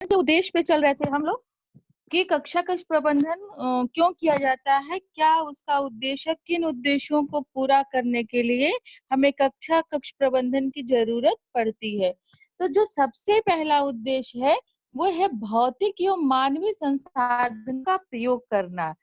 के उद्देश्य पे चल रहे थे हम लोग कि कक्षा कक्ष प्रबंधन क्यों किया जाता है, क्या उसका उद्देश्य, किन उद्देश्यों को पूरा करने के लिए हमें कक्षा कक्ष प्रबंधन की जरूरत पड़ती है। तो जो सबसे पहला उद्देश्य है वो है भौतिक एवं मानवीय संसाधन का प्रयोग करना।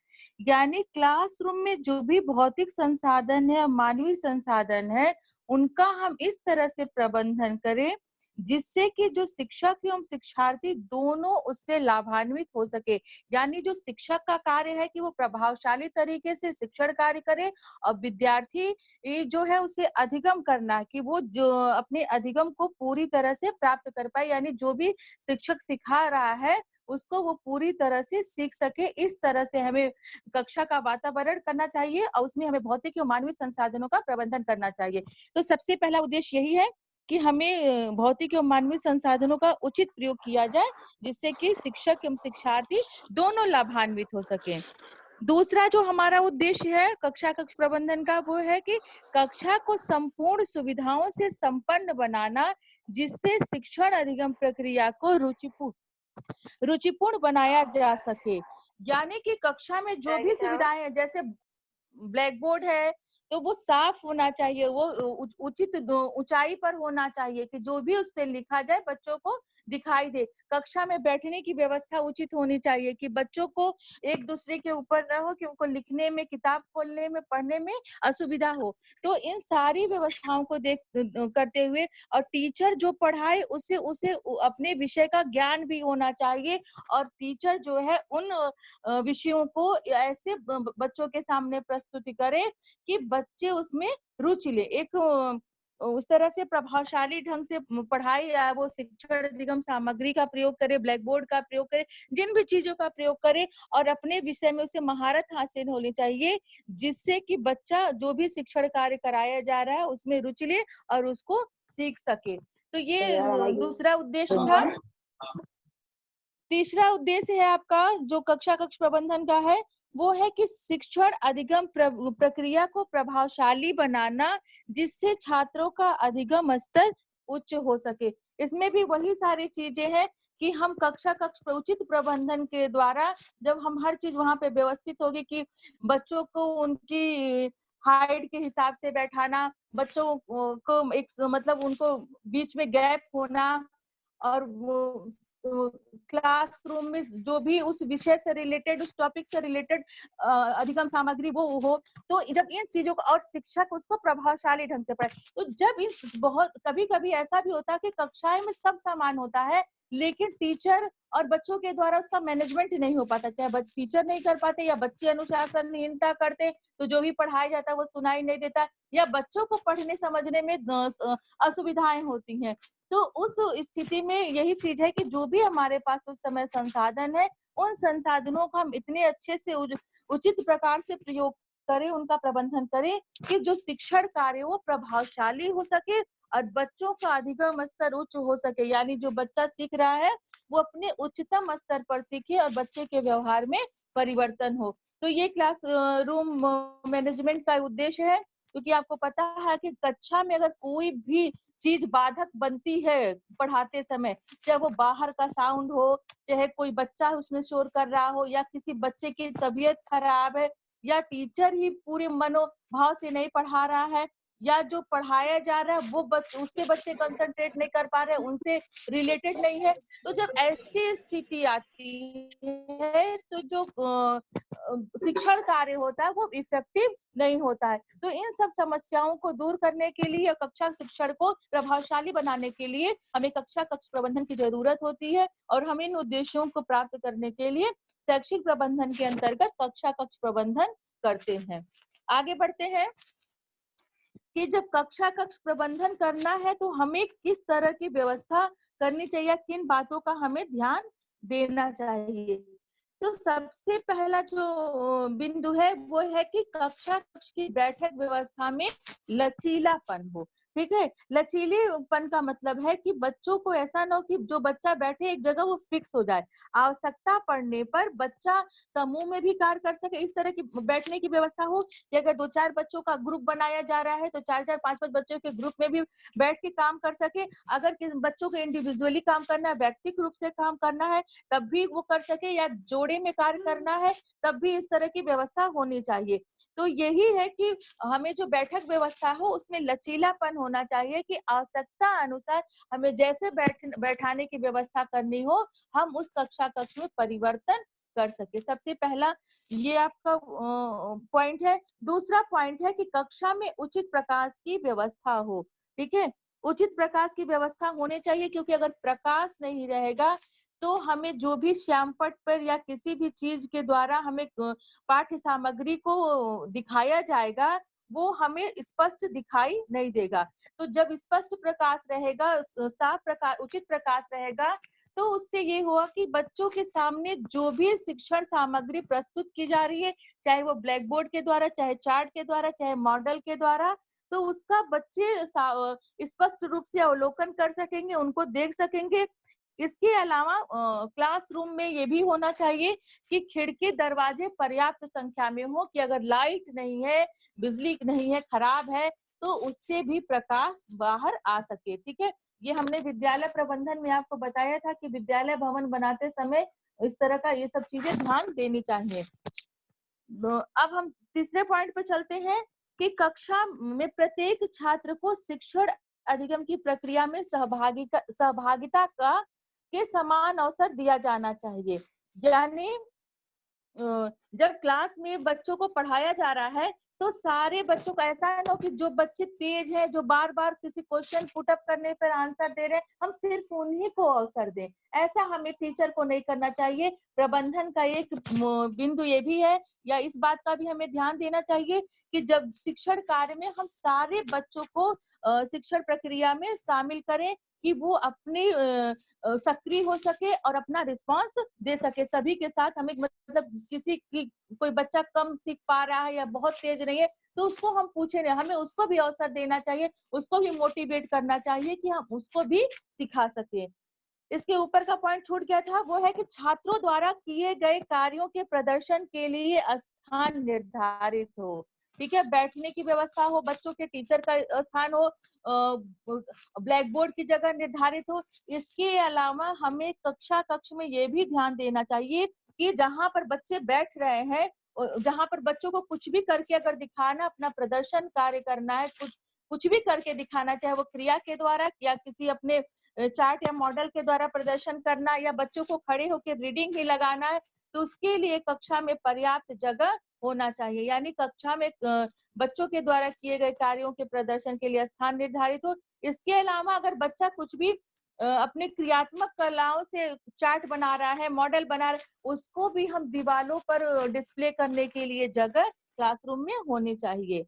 यानी क्लासरूम में जो भी भौतिक संसाधन है, मानवीय संसाधन है, उनका हम इस तरह से प्रबंधन करें जिससे कि जो शिक्षक एवं शिक्षार्थी दोनों उससे लाभान्वित हो सके। यानी जो शिक्षक का कार्य है कि वो प्रभावशाली तरीके से शिक्षण कार्य करे और विद्यार्थी जो है उसे अधिगम करना, कि वो जो अपने अधिगम को पूरी तरह से प्राप्त कर पाए, यानी जो भी शिक्षक सिखा रहा है उसको वो पूरी तरह से सीख सके। इस तरह से हमें कक्षा का वातावरण करना चाहिए और उसमें हमें भौतिक एवं मानवीय संसाधनों का प्रबंधन करना चाहिए। तो सबसे पहला उद्देश्य यही है कि हमें भौतिक एवं मानवीय संसाधनों का उचित प्रयोग किया जाए जिससे कि शिक्षक एवं शिक्षार्थी दोनों लाभान्वित हो सके। दूसरा जो हमारा उद्देश्य है कक्षा कक्ष प्रबंधन का वो है कि कक्षा को संपूर्ण सुविधाओं से संपन्न बनाना जिससे शिक्षण अधिगम प्रक्रिया को रुचिपूर्ण बनाया जा सके। यानी कि कक्षा में जो भी सुविधाएं हैं, जैसे ब्लैक बोर्ड है तो वो साफ होना चाहिए, वो उचित ऊंचाई पर होना चाहिए कि जो भी उस पे लिखा जाए बच्चों को दिखाई दे। कक्षा में बैठने की व्यवस्था उचित होनी चाहिए कि बच्चों को एक दूसरे के ऊपर न हो कि उनको लिखने में, किताब खोलने में, पढ़ने में असुविधा हो। तो इन सारी व्यवस्थाओं को देख करते हुए और टीचर जो पढ़ाए उसे उसे अपने विषय का ज्ञान भी होना चाहिए और टीचर जो है उन विषयों को ऐसे बच्चों के सामने प्रस्तुति करे कि बच्चे उसमें रुचि ले। एक उस तरह से प्रभावशाली ढंग से पढ़ाई या वो शिक्षण अधिगम सामग्री का प्रयोग करे, ब्लैक बोर्ड का प्रयोग करे, जिन भी चीजों का प्रयोग करे और अपने विषय में उसे महारत हासिल होनी चाहिए जिससे कि बच्चा जो भी शिक्षण कार्य कराया जा रहा है उसमें रुचि ले और उसको सीख सके। तो ये दूसरा उद्देश्य था। तीसरा उद्देश्य है आपका जो कक्षा कक्ष प्रबंधन का है वो है कि शिक्षण अधिगम प्रक्रिया को प्रभावशाली बनाना जिससे छात्रों का अधिगम स्तर उच्च हो सके। इसमें भी वही सारी चीजें हैं कि हम कक्षा कक्ष उचित प्रबंधन के द्वारा जब हम हर चीज वहां पे व्यवस्थित होगी कि बच्चों को उनकी हाइट के हिसाब से बैठाना, बच्चों को एक मतलब उनको बीच में गैप होना और वो क्लासरूम में जो भी उस विषय से रिलेटेड, उस टॉपिक से रिलेटेड अधिगम सामग्री वो हो, तो जब इन चीजों को और शिक्षक उसको प्रभावशाली ढंग से पढ़ाए। तो जब इन बहुत कभी कभी ऐसा भी होता है कि कक्षाएं में सब सामान होता है लेकिन टीचर और बच्चों के द्वारा उसका मैनेजमेंट नहीं हो पाता, चाहे टीचर नहीं कर पाते या बच्चे अनुशासनहीनता करते तो जो भी पढ़ाया जाता है वो सुनाई नहीं देता या बच्चों को पढ़ने समझने में असुविधाएं होती हैं। तो उस स्थिति में यही चीज है कि जो भी हमारे पास उस समय संसाधन है उन संसाधनों को हम इतने अच्छे से उचित प्रकार से प्रयोग करें, उनका प्रबंधन करें कि जो शिक्षण कार्य वो प्रभावशाली हो सके और बच्चों का अधिगम स्तर उच्च हो सके। यानी जो बच्चा सीख रहा है वो अपने उच्चतम स्तर पर सीखे और बच्चे के व्यवहार में परिवर्तन हो। तो ये क्लास रूम मैनेजमेंट का उद्देश्य है, क्योंकि आपको पता है कि कक्षा में अगर कोई भी चीज बाधक बनती है पढ़ाते समय, चाहे वो बाहर का साउंड हो, चाहे कोई बच्चा उसमें शोर कर रहा हो या किसी बच्चे की तबीयत खराब है या टीचर ही पूरे मनोभाव से नहीं पढ़ा रहा है या जो पढ़ाया जा रहा है वो उसके बच्चे कंसंट्रेट नहीं कर पा रहे, उनसे रिलेटेड नहीं है, तो जब ऐसी स्थिति आती है तो जो शिक्षण कार्य होता है वो इफेक्टिव नहीं होता है। तो इन सब समस्याओं को दूर करने के लिए कक्षा शिक्षण को प्रभावशाली बनाने के लिए हमें कक्षा कक्ष प्रबंधन की जरूरत होती है और हम इन उद्देश्यों को प्राप्त करने के लिए शैक्षिक प्रबंधन के अंतर्गत कक्षा कक्ष प्रबंधन करते हैं। आगे बढ़ते हैं कि जब कक्षा कक्ष प्रबंधन करना है तो हमें किस तरह की व्यवस्था करनी चाहिए, किन बातों का हमें ध्यान देना चाहिए। तो सबसे पहला जो बिंदु है वो है कि कक्षा कक्ष की बैठक व्यवस्था में लचीलापन हो। ठीक है। लचीलेपन का मतलब है कि बच्चों को ऐसा ना हो कि जो बच्चा बैठे एक जगह वो फिक्स हो जाए। आवश्यकता पड़ने पर बच्चा समूह में भी कार्य कर सके, इस तरह की बैठने की व्यवस्था हो कि अगर 2-4 बच्चों का ग्रुप बनाया जा रहा है तो 4-4 5-5 बच्चों के ग्रुप में भी बैठ के काम कर सके। अगर किस बच्चों को इंडिविजुअली काम करना है, व्यक्तिगत रूप से काम करना है, तब भी वो कर सके, या जोड़े में कार्य करना है तब भी इस तरह की व्यवस्था होनी चाहिए। तो यही है कि हमें जो बैठक व्यवस्था हो उसमें लचीलापन होना चाहिए कि आवश्यकता अनुसार हमें जैसे बैठाने की व्यवस्था करनी हो, हम उस कक्षा कक्ष में परिवर्तन कर सके। सबसे पहला ये आपका पॉइंट है। दूसरा पॉइंट है कि कक्षा में उचित प्रकाश की व्यवस्था हो। ठीक है, उचित प्रकाश की व्यवस्था होनी चाहिए, क्योंकि अगर प्रकाश नहीं रहेगा तो हमें जो भी श्यामपट्ट पर या किसी भी चीज के द्वारा हमें पाठ्य सामग्री को दिखाया जाएगा, वो हमें स्पष्ट दिखाई नहीं देगा। तो जब स्पष्ट प्रकाश रहेगा, साफ प्रकाश, उचित प्रकाश रहेगा, तो उससे ये हुआ कि बच्चों के सामने जो भी शिक्षण सामग्री प्रस्तुत की जा रही है, चाहे वो ब्लैक बोर्ड के द्वारा, चाहे चार्ट के द्वारा, चाहे मॉडल के द्वारा, तो उसका बच्चे स्पष्ट रूप से अवलोकन कर सकेंगे, उनको देख सकेंगे। इसके अलावा क्लासरूम में ये भी होना चाहिए कि खिड़की दरवाजे पर्याप्त संख्या में हो, कि अगर लाइट नहीं है, बिजली नहीं है, खराब है, तो उससे भी प्रकाश बाहर आ सके। ठीक है, ये हमने विद्यालय प्रबंधन में आपको बताया था कि विद्यालय भवन बनाते समय इस तरह का ये सब चीजें ध्यान देनी चाहिए। अब हम तीसरे पॉइंट पे चलते हैं कि कक्षा में प्रत्येक छात्र को शिक्षण अधिगम की प्रक्रिया में सहभागिता का के समान अवसर दिया जाना चाहिए। यानी जब क्लास में बच्चों को पढ़ाया जा रहा है तो सारे बच्चों को ऐसा है ना कि जो बच्चे तेज है, जो बार बार किसी क्वेश्चन पुट अप करने पर आंसर दे रहे हैं, हम सिर्फ उन्हीं को अवसर दें। ऐसा हमें टीचर को नहीं करना चाहिए। प्रबंधन का एक बिंदु ये भी है, या इस बात का भी हमें ध्यान देना चाहिए कि जब शिक्षण कार्य में हम सारे बच्चों को शिक्षण प्रक्रिया में शामिल करें, कि वो अपनी सक्रिय हो सके और अपना रिस्पांस दे सके सभी के साथ। हमें मतलब किसी की कोई बच्चा कम सीख पा रहा है या बहुत तेज नहीं है, तो उसको हम पूछे नहीं, हमें उसको भी अवसर देना चाहिए, उसको भी मोटिवेट करना चाहिए कि हम उसको भी सिखा सके। इसके ऊपर का पॉइंट छूट गया था, वो है कि छात्रों द्वारा किए गए कार्यों के प्रदर्शन के लिए स्थान निर्धारित हो। ठीक है, बैठने की व्यवस्था हो, बच्चों के टीचर का स्थान हो, ब्लैक बोर्ड की जगह निर्धारित हो। इसके अलावा हमें कक्षा कक्ष में ये भी ध्यान देना चाहिए कि जहां पर बच्चे बैठ रहे हैं, जहां पर बच्चों को कुछ भी करके अगर दिखाना, अपना प्रदर्शन कार्य करना है, कुछ कुछ भी करके दिखाना, चाहे वो क्रिया के द्वारा या किसी अपने चार्ट या मॉडल के द्वारा प्रदर्शन करना, या बच्चों को खड़े होकर रीडिंग ही लगाना है, तो उसके लिए कक्षा में पर्याप्त जगह होना चाहिए। यानी कक्षा में बच्चों के द्वारा किए गए कार्यों के प्रदर्शन के लिए स्थान निर्धारित हो। इसके अलावा अगर बच्चा कुछ भी अपने क्रियात्मक कलाओं से चार्ट बना रहा है, मॉडल बना रहा है, उसको भी हम दीवारों पर डिस्प्ले करने के लिए जगह क्लासरूम में होनी चाहिए।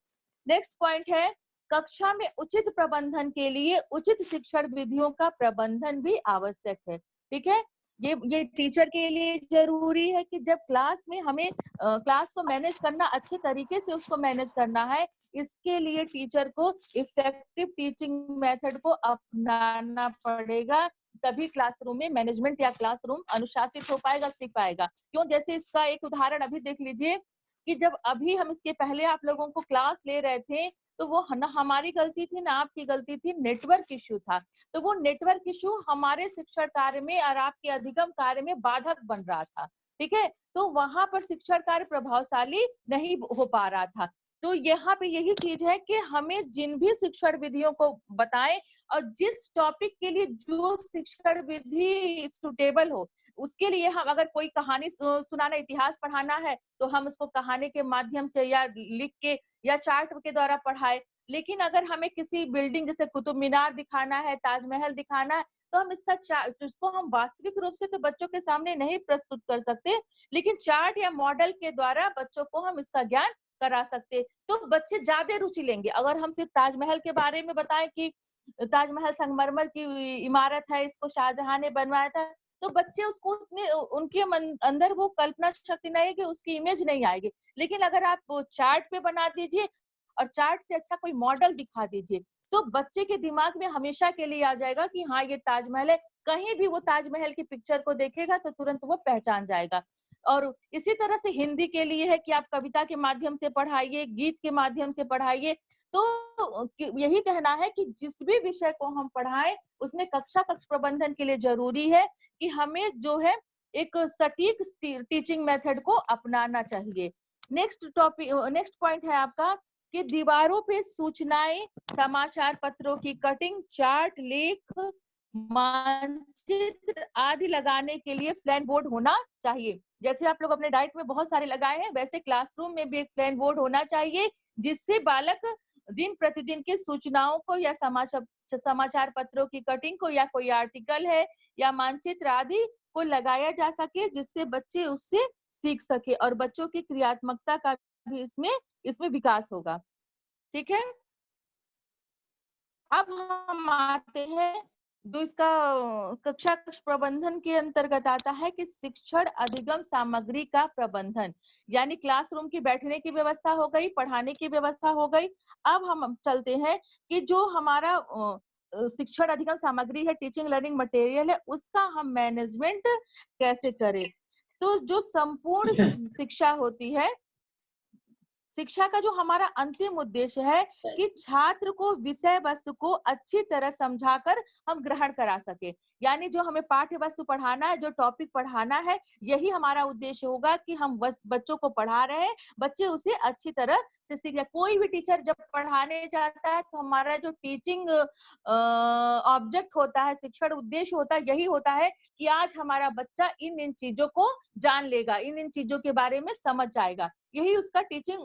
नेक्स्ट पॉइंट है, कक्षा में उचित प्रबंधन के लिए उचित शिक्षण विधियों का प्रबंधन भी आवश्यक है। ठीक है, ये टीचर के लिए जरूरी है कि जब क्लास में हमें क्लास को मैनेज करना, अच्छे तरीके से उसको मैनेज करना है, इसके लिए टीचर को इफेक्टिव टीचिंग मेथड को अपनाना पड़ेगा, तभी क्लासरूम में मैनेजमेंट या क्लासरूम अनुशासित हो पाएगा, सीख पाएगा। क्यों, जैसे इसका एक उदाहरण अभी देख लीजिए कि जब अभी हम इसके पहले आप लोगों को क्लास ले रहे थे, तो वो ना हमारी गलती थी ना आपकी गलती थी, नेटवर्क इश्यू था। तो वो नेटवर्क इश्यू हमारे शिक्षण कार्य में और आपके अधिगम कार्य में बाधक बन रहा था। ठीक है, तो वहां पर शिक्षण कार्य प्रभावशाली नहीं हो पा रहा था। तो यहाँ पे यही चीज है कि हमें जिन भी शिक्षण विधियों को बताएं और जिस टॉपिक के लिए जो शिक्षण विधि सुटेबल हो, उसके लिए हम अगर कोई कहानी सुनाना, इतिहास पढ़ाना है, तो हम उसको कहानी के माध्यम से या लिख के या चार्ट के द्वारा पढ़ाए। लेकिन अगर हमें किसी बिल्डिंग जैसे कुतुब मीनार दिखाना है, ताजमहल दिखाना है, तो हम इसका चार्ट, उसको हम वास्तविक रूप से तो बच्चों के सामने नहीं प्रस्तुत कर सकते, लेकिन चार्ट या मॉडल के द्वारा बच्चों को हम इसका ज्ञान करा सकते। तो बच्चे ज्यादा रुचि लेंगे। अगर हम सिर्फ ताजमहल के बारे में बताएं कि ताजमहल संगमरमर की इमारत है, इसको शाहजहां ने बनवाया था, तो बच्चे उसको उतने, उनके अंदर वो कल्पना शक्ति नहीं है, कि उसकी इमेज नहीं आएगी। लेकिन अगर आप चार्ट पे बना दीजिए और चार्ट से अच्छा कोई मॉडल दिखा दीजिए, तो बच्चे के दिमाग में हमेशा के लिए आ जाएगा कि हाँ ये ताजमहल है। कहीं भी वो ताजमहल की पिक्चर को देखेगा तो तुरंत वो पहचान जाएगा। और इसी तरह से हिंदी के लिए है कि आप कविता के माध्यम से पढ़ाइए, गीत के माध्यम से पढ़ाइए। तो यही कहना है कि जिस भी विषय को हम पढ़ाएं उसमें कक्षा कक्ष प्रबंधन के लिए जरूरी है कि हमें जो है एक सटीक टीचिंग मेथड को अपनाना चाहिए। नेक्स्ट पॉइंट है आपका कि दीवारों पे सूचनाएं, समाचार पत्रों की कटिंग, चार्ट, लेख, मानचित्र आदि लगाने के लिए फ्लैन बोर्ड होना चाहिए। जैसे आप लोग अपने डाइट में बहुत सारे लगाए हैं, वैसे क्लासरूम में भी एक फ्लैन बोर्ड होना चाहिए, जिससे बालक दिन प्रतिदिन की सूचनाओं को या समाचार पत्रों की कटिंग को या कोई आर्टिकल है या मानचित्र आदि को लगाया जा सके, जिससे बच्चे उससे सीख सके और बच्चों की क्रियात्मकता का भी इसमें विकास होगा। ठीक है, अब हम आते हैं जो इसका कक्षा कक्ष प्रबंधन के अंतर्गत आता है कि शिक्षण अधिगम सामग्री का प्रबंधन, यानी क्लासरूम की बैठने की व्यवस्था हो गई, पढ़ाने की व्यवस्था हो गई। अब हम चलते हैं कि जो हमारा शिक्षण अधिगम सामग्री है, टीचिंग लर्निंग मटेरियल है, उसका हम मैनेजमेंट कैसे करें। तो जो संपूर्ण शिक्षा होती है, शिक्षा का जो हमारा अंतिम उद्देश्य है कि छात्र को विषय वस्तु को अच्छी तरह समझाकर हम ग्रहण करा सके। यानी जो हमें पाठ्य वस्तु पढ़ाना है, जो टॉपिक पढ़ाना है, यही हमारा उद्देश्य होगा कि हम बच्चों को पढ़ा रहे हैं, बच्चे उसे अच्छी तरह से सीख ले। कोई भी टीचर जब पढ़ाने जाता है तो हमारा जो टीचिंग ऑब्जेक्ट होता है, शिक्षण उद्देश्य होता है, यही होता है कि आज हमारा बच्चा इन इन चीजों को जान लेगा, इन इन चीजों के बारे में समझ जाएगा, यही उसका टीचिंग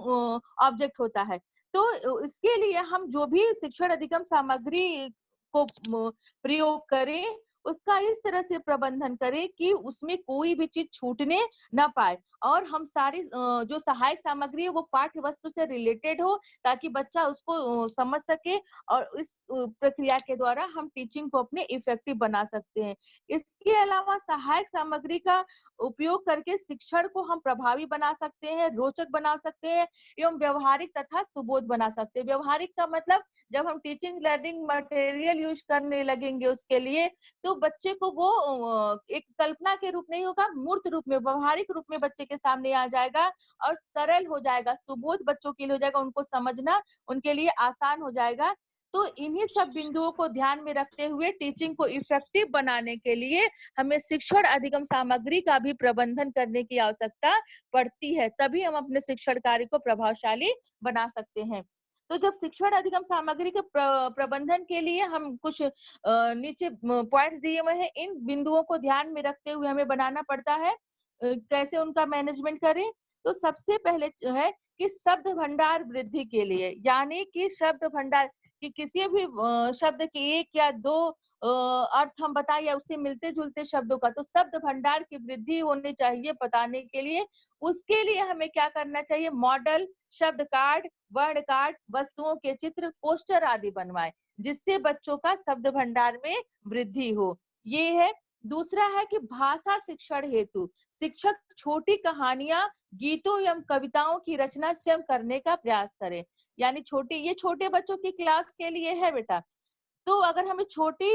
ऑब्जेक्ट होता है। तो इसके लिए हम जो भी शिक्षण अधिगम सामग्री को प्रयोग करें, उसका इस तरह से प्रबंधन करें कि उसमें कोई भी चीज छूटने ना पाए और हम सारी जो सहायक सामग्री है वो पाठ्य वस्तु से रिलेटेड हो, ताकि बच्चा उसको समझ सके और इस प्रक्रिया के द्वारा हम टीचिंग को अपने इफेक्टिव बना सकते हैं। इसके अलावा सहायक सामग्री का उपयोग करके शिक्षण को हम प्रभावी बना सकते हैं, रोचक बना सकते हैं एवं व्यवहारिक तथा सुबोध बना सकते हैं। व्यवहारिक का मतलब जब हम टीचिंग लर्निंग मटेरियल यूज करने लगेंगे उसके लिए, तो बच्चे को वो एक कल्पना के रूप नहीं होगा, मूर्त रूप में, व्यवहारिक रूप में बच्चे के सामने आ जाएगा और सरल हो जाएगा, सुबोध बच्चों के लिए हो जाएगा, उनको समझना उनके लिए आसान हो जाएगा। तो इन्हीं सब बिंदुओं को ध्यान में रखते हुए टीचिंग को इफेक्टिव बनाने के लिए हमें शिक्षण अधिगम सामग्री का भी प्रबंधन करने की आवश्यकता पड़ती है, तभी हम अपने शिक्षण कार्य को प्रभावशाली बना सकते हैं। तो जब शिक्षण अधिगम सामग्री के प्रबंधन के लिए हम कुछ नीचे पॉइंट्स दिए हुए हैं, इन बिंदुओं को ध्यान में रखते हुए हमें बनाना पड़ता है। कैसे उनका मैनेजमेंट करें, तो सबसे पहले है कि शब्द भंडार वृद्धि के लिए, यानी कि शब्द भंडार कि किसी भी शब्द के एक या दो अर्थ हम बताएं या उससे मिलते जुलते शब्दों का, तो शब्द भंडार की वृद्धि होनी चाहिए बताने के लिए। उसके लिए हमें क्या करना चाहिए, मॉडल, शब्द कार्ड, वर्ण कार्ड, वस्तुओं के चित्र, पोस्टर आदि बनवाएं, जिससे बच्चों का शब्द भंडार में वृद्धि हो। ये है। दूसरा है कि भाषा शिक्षण हेतु शिक्षक छोटी कहानियां, गीतों एवं कविताओं की रचना स्वयं करने का प्रयास करें। यानी ये छोटे बच्चों की क्लास के लिए है बेटा। तो अगर हमें छोटी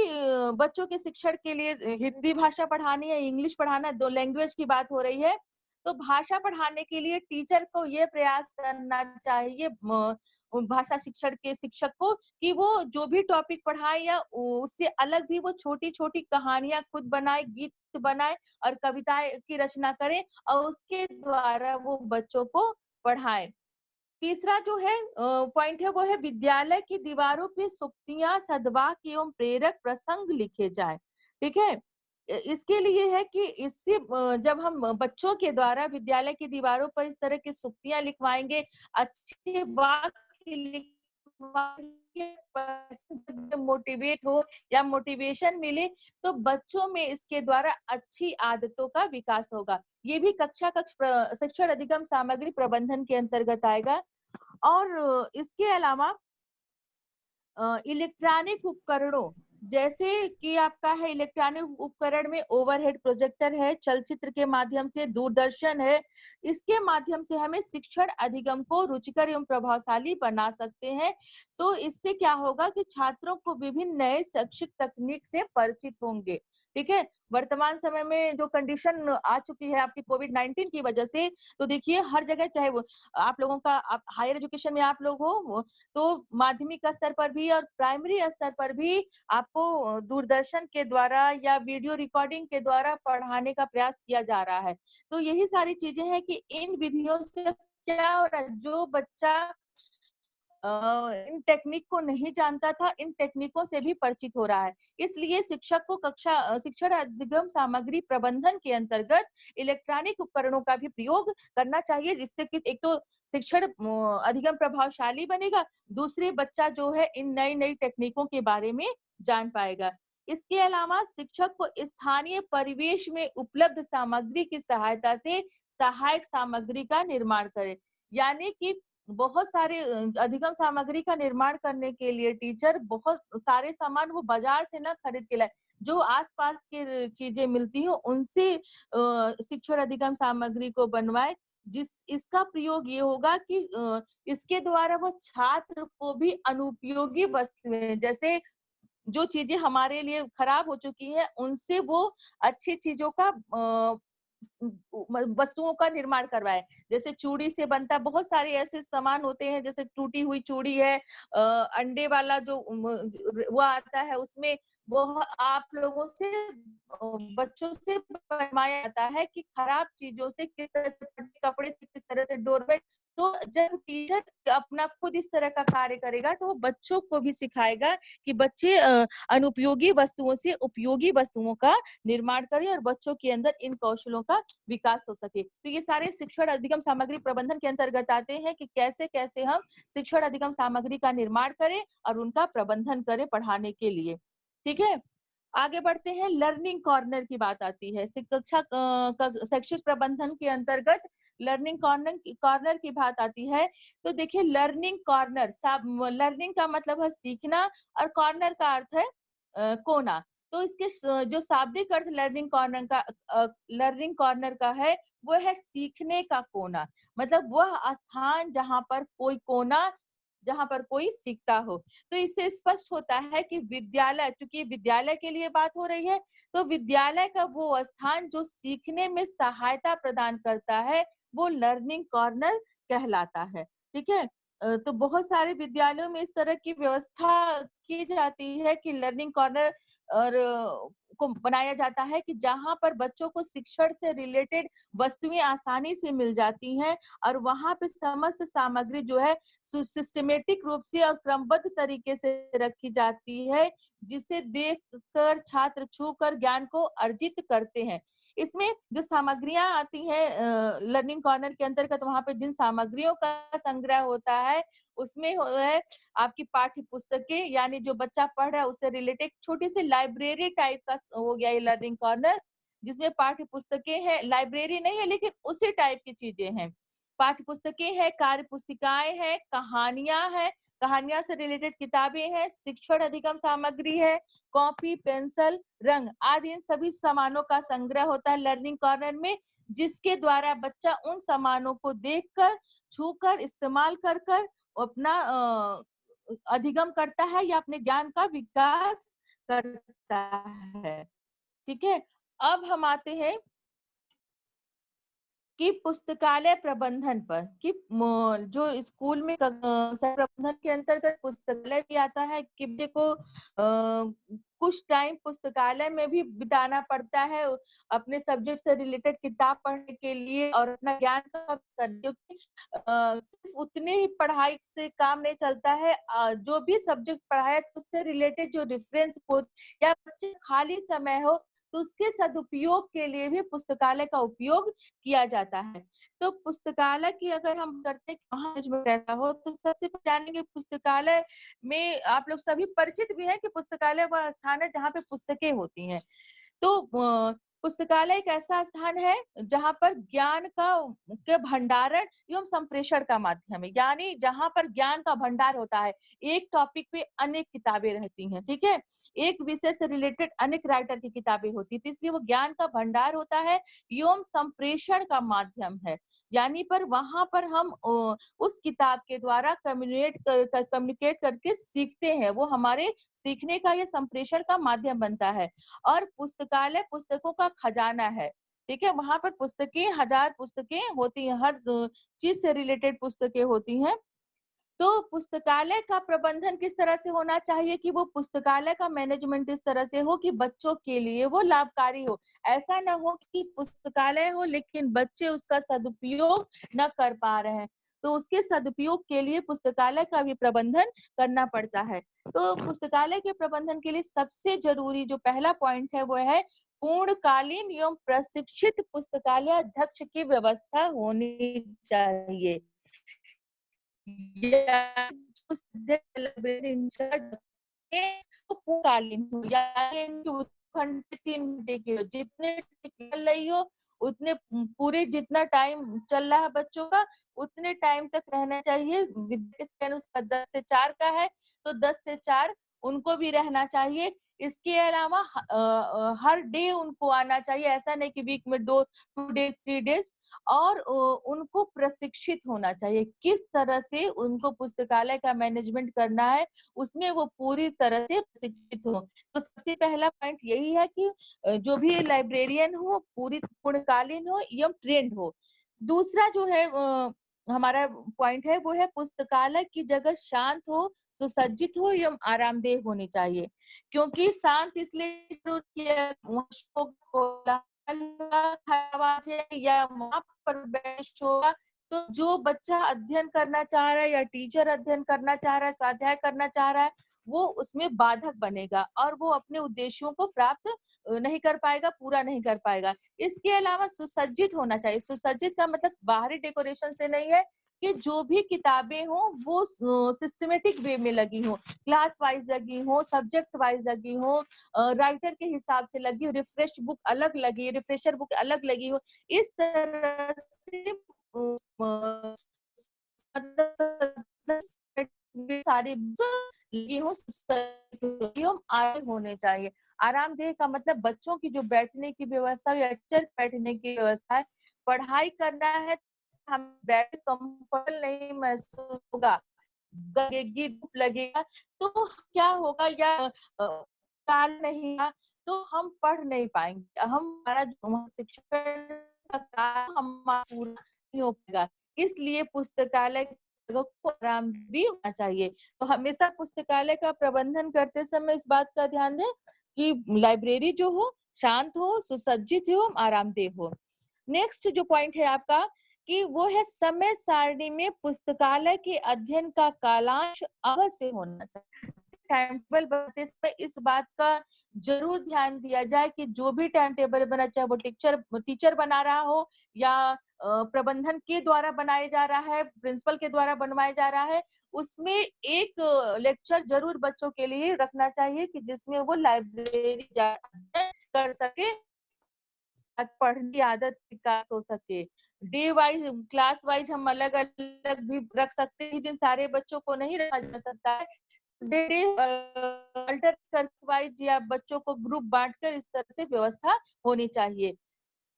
बच्चों के शिक्षण के लिए हिंदी भाषा पढ़ानी है, इंग्लिश पढ़ाना, दो लैंग्वेज की बात हो रही है, तो भाषा पढ़ाने के लिए टीचर को ये प्रयास करना चाहिए, भाषा शिक्षण के शिक्षक को, कि वो जो भी टॉपिक पढ़ाए या उससे अलग भी वो छोटी छोटी कहानियां खुद बनाए, गीत बनाए और कविताएं की रचना करें और उसके द्वारा वो बच्चों को पढ़ाए। तीसरा जो है पॉइंट है वो है विद्यालय की दीवारों पे सूक्तियां, सद्वाक्य एवं प्रेरक प्रसंग लिखे जाए। ठीक है, इसके लिए है कि इससे जब हम बच्चों के द्वारा विद्यालय की दीवारों पर इस तरह की सूक्तियां लिखवाएंगे, अच्छे वाक्य लिखवाएंगे, मोटिवेट हो या मोटिवेशन मिले, तो बच्चों में इसके द्वारा अच्छी आदतों का विकास होगा। ये भी कक्षा कक्ष शिक्षण अधिगम सामग्री प्रबंधन के अंतर्गत आएगा। और इसके अलावा इलेक्ट्रॉनिक उपकरणों जैसे कि आपका है इलेक्ट्रॉनिक उपकरण में ओवरहेड प्रोजेक्टर है, चलचित्र के माध्यम से दूरदर्शन है। इसके माध्यम से हमें शिक्षण अधिगम को रुचिकर एवं प्रभावशाली बना सकते हैं। तो इससे क्या होगा कि छात्रों को विभिन्न नए शैक्षिक तकनीक से परिचित होंगे। ठीक है? वर्तमान समय में जो कंडीशन आ चुकी है आपकी कोविड-19 की वजह से, तो देखिए हर जगह चाहे वो आप लोगों का आप हायर एजुकेशन में आप लोग हो, तो माध्यमिक स्तर पर भी और प्राइमरी स्तर पर भी आपको दूरदर्शन के द्वारा या वीडियो रिकॉर्डिंग के द्वारा पढ़ाने का प्रयास किया जा रहा है। तो यही सारी चीजें हैं कि इन विधियों से क्या हो रहा है, जो बच्चा अ, इन टेक्निक को नहीं जानता था, इन टेक्निकों से भी परिचित हो रहा है। इसलिए शिक्षक को शिक्षण अधिगम सामग्री प्रबंधन के अंतर्गत इलेक्ट्रॉनिक उपकरणों का भी प्रयोग करना चाहिए, जिससे कि एक तो शिक्षण अधिगम प्रभावशाली बनेगा, दूसरे बच्चा जो है इन नई-नई टेक्निकों के बारे में जान पाएगा। इसके अलावा शिक्षक को स्थानीय परिवेश में उपलब्ध सामग्री की सहायता से सहायक सामग्री का निर्माण करें। यानी कि बहुत सारे अधिगम सामग्री का निर्माण करने के लिए टीचर बहुत सारे सामान वो बाजार से ना खरीद के लाए, जो आसपास के चीजें मिलती हो उनसे शिक्षण अधिगम सामग्री को बनवाए। जिस इसका प्रयोग ये होगा कि इसके द्वारा वो छात्र को भी अनुपयोगी वस्तुएं, जैसे जो चीजें हमारे लिए खराब हो चुकी है, उनसे वो अच्छी चीजों का वस्तुओं का निर्माण करवाए। जैसे चूड़ी से बनता बहुत सारे ऐसे सामान होते हैं, जैसे टूटी हुई चूड़ी है, अंडे वाला जो वो आता है, उसमें वो आप लोगों से बच्चों से बनवाया जाता है कि खराब चीजों से किस तरह से, कपड़े से किस तरह से डोरमेट। तो जब टीचर अपना खुद इस तरह का कार्य करेगा, तो वो बच्चों को भी सिखाएगा कि बच्चे अनुपयोगी वस्तुओं से उपयोगी वस्तुओं का निर्माण करें और बच्चों के अंदर इन कौशलों का विकास हो सके। तो ये सारे शिक्षण अधिगम सामग्री प्रबंधन के अंतर्गत आते हैं कि कैसे-कैसे हम शिक्षण अधिगम सामग्री का निर्माण करें और उनका प्रबंधन करें पढ़ाने के लिए। ठीक है? आगे बढ़ते हैं, लर्निंग कॉर्नर की बात आती है। शैक्षिक प्रबंधन के अंतर्गत लर्निंग कॉर्नर कॉर्नर की बात आती है। तो देखिए लर्निंग कॉर्नर, लर्निंग का मतलब है सीखना और कॉर्नर का अर्थ है कोना। तो इसके जो शाब्दिक अर्थ लर्निंग कॉर्नर का है, वो है सीखने का कोना। मतलब वह स्थान जहाँ पर कोई सीखता हो। तो इससे स्पष्ट होता है कि विद्यालय, चूंकि विद्यालय के लिए बात हो रही है, तो विद्यालय का वो स्थान जो सीखने में सहायता प्रदान करता है, वो लर्निंग कॉर्नर कहलाता है। ठीक है? तो बहुत सारे विद्यालयों में इस तरह की व्यवस्था की जाती है कि लर्निंग कॉर्नर और को बनाया जाता है कि जहाँ पर बच्चों को शिक्षण से रिलेटेड वस्तुएं आसानी से मिल जाती हैं और वहाँ पे समस्त सामग्री जो है सिस्टमेटिक रूप से और क्रमबद्ध तरीके से रखी जाती है, जिसे देखकर छात्र छूकर ज्ञान को अर्जित करते हैं। इसमें जो सामग्रियां आती हैं लर्निंग कॉर्नर के अंतर्गत, वहां पे जिन सामग्रियों का संग्रह होता है, उसमें है आपकी पाठ्य पुस्तकें, यानी जो बच्चा पढ़ रहा है उससे रिलेटेड छोटी सी लाइब्रेरी टाइप का हो गया ये लर्निंग कॉर्नर, जिसमें पाठ्य पुस्तकें हैं, लाइब्रेरी नहीं है लेकिन उसी टाइप की चीजें हैं। पाठ्य पुस्तकें हैं, कार्य पुस्तिकाएं हैं, कहानियां हैं, कहानियां से रिलेटेड किताबें हैं, शिक्षण अधिगम सामग्री है, कॉपी, पेंसिल, रंग आदि, इन सभी सामानों का संग्रह होता है लर्निंग कॉर्नर में, जिसके द्वारा बच्चा उन सामानों को देखकर, छूकर, इस्तेमाल कर कर अपना अधिगम करता है या अपने ज्ञान का विकास करता है। ठीक है? अब हम आते हैं कि पुस्तकालय प्रबंधन पर, कि जो स्कूल में प्रबंधन के अंतर्गत पुस्तकालय भी आता है कि देखो कुछ टाइम पुस्तकालय में भी बिताना पड़ता है अपने सब्जेक्ट से रिलेटेड किताब पढ़ने के लिए और अपना ज्ञान का क्योंकि सिर्फ उतने ही पढ़ाई से काम नहीं चलता है, जो भी सब्जेक्ट पढ़ाया उससे रिलेटेड जो रेफरेंस हो या बच्चे खाली समय हो, तो उसके सदुपयोग के लिए भी पुस्तकालय का उपयोग किया जाता है। तो पुस्तकालय की अगर हम करते हैं कहाँ में रहता हो, तो सबसे पहले जानेंगे पुस्तकालय में आप लोग सभी परिचित भी हैं कि पुस्तकालय वह स्थान है जहाँ पे पुस्तकें होती हैं। तो पुस्तकालय एक ऐसा स्थान है जहाँ पर ज्ञान का के भंडारण एवं संप्रेषण का माध्यम है, यानी जहाँ पर ज्ञान का भंडार होता है। एक टॉपिक पे अनेक किताबें रहती हैं, ठीक है। एक विषय से रिलेटेड अनेक राइटर की किताबें होती है, तो इसलिए वो ज्ञान का भंडार होता है एवं संप्रेषण का माध्यम है। यानी पर वहां पर हम उस किताब के द्वारा कम्युनिकेट करके सीखते हैं, वो हमारे सीखने का, ये संप्रेषण का माध्यम बनता है। और पुस्तकालय पुस्तकों का खजाना है, ठीक है। वहां पर पुस्तकें, हजार पुस्तकें होती हैं, हर चीज से रिलेटेड पुस्तकें होती हैं। तो पुस्तकालय का प्रबंधन किस तरह से होना चाहिए कि वो पुस्तकालय का मैनेजमेंट इस तरह से हो कि बच्चों के लिए वो लाभकारी हो। ऐसा ना हो कि पुस्तकालय हो लेकिन बच्चे उसका सदुपयोग न कर पा रहे हैं, तो उसके सदुपयोग के लिए पुस्तकालय का भी प्रबंधन करना पड़ता है। तो पुस्तकालय के प्रबंधन के लिए सबसे जरूरी जो पहला पॉइंट है वो है पूर्णकालीन एवं प्रशिक्षित पुस्तकालय अध्यक्ष की व्यवस्था होनी चाहिए। या उस लाइब्रेरी इंचार्ज तो पूर्णकालीन हो, या घंटे 3 घंटे की हो, जितने चल रही हो उतने पूरे, जितना टाइम चल रहा है बच्चों का उतने टाइम तक रहना चाहिए। विद्या स्कैन उसका 10 से 4 का है, तो 10 से 4 उनको भी रहना चाहिए। इसके अलावा हर डे उनको आना चाहिए, ऐसा नहीं कि वीक में 2 डेज 3 डेज। और उनको प्रशिक्षित होना चाहिए किस तरह से उनको पुस्तकालय का मैनेजमेंट करना है, उसमें वो पूरी तरह से प्रशिक्षित हो। तो सबसे पहला पॉइंट यही है कि जो भी लाइब्रेरियन हो पूरी पूर्णकालीन हो एवं ट्रेंड हो। दूसरा जो है हमारा पॉइंट है वो है पुस्तकालय की जगह शांत हो, सुसज्जित हो एवं आरामदेह होनी चाहिए। क्योंकि शांत इसलिए जरूरी है, आवाज है या वहां पर बैठ होगा, तो जो बच्चा अध्ययन करना चाह रहा है या टीचर अध्ययन करना चाह रहा है, स्वाध्याय करना चाह रहा है, वो उसमें बाधक बनेगा और वो अपने उद्देश्यों को प्राप्त नहीं कर पाएगा, पूरा नहीं कर पाएगा। इसके अलावा सुसज्जित होना चाहिए। सुसज्जित का मतलब बाहरी डेकोरेशन से नहीं है, कि जो भी किताबें हो वो सिस्टमेटिक वे में लगी हो, क्लास वाइज लगी हो, सब्जेक्ट वाइज लगी हो, राइटर के हिसाब से लगी हो, रिफ्रेश बुक अलग लगी, रिफ्रेशर बुक अलग लगी हो। इस तरह से सारी लगी हो, आए होने चाहिए। आरामदेह का मतलब बच्चों की जो बैठने की व्यवस्था या टीचर बैठने की व्यवस्था है, पढ़ाई करना है हम बैठ कंफर्टेबल नहीं महसूस होगा, लगेगी, धूप लगेगा, तो क्या होगा, या काल नहीं है, तो हम पढ़ नहीं पाएंगे, हम हमारा जो शिक्षण का कार्य हमारा पूरा नहीं हो पाएगा। इसलिए पुस्तकालय जगह को आराम भी होना चाहिए। तो हमेशा पुस्तकालय का प्रबंधन करते समय इस बात का ध्यान दें कि लाइब्रेरी जो हो शांत हो, सुसज्जित हो, आरामदेह हो। नेक्स्ट जो पॉइंट है आपका कि वो है समय सारणी में पुस्तकालय के अध्ययन का कालांश अवश्य होना चाहिए। टाइम टेबल बनाते समय इस बात का जरूर ध्यान दिया जाए कि जो भी टाइम टेबल बना, चाहे वो टीचर बना रहा हो या प्रबंधन के द्वारा बनाया जा रहा है, प्रिंसिपल के द्वारा बनवाया जा रहा है, उसमें एक लेक्चर जरूर बच्चों के लिए रखना चाहिए कि जिसमें वो लाइब्रेरी जा कर सके, पढ़ने की आदत विकास हो सके। डे वाइज, क्लास वाइज हम अलग अलग भी रख सकते हैं, दिन सारे बच्चों को नहीं रखा जा सकता है। Day day alter class wise या बच्चों को ग्रुप बांटकर इस तरह से व्यवस्था होनी चाहिए।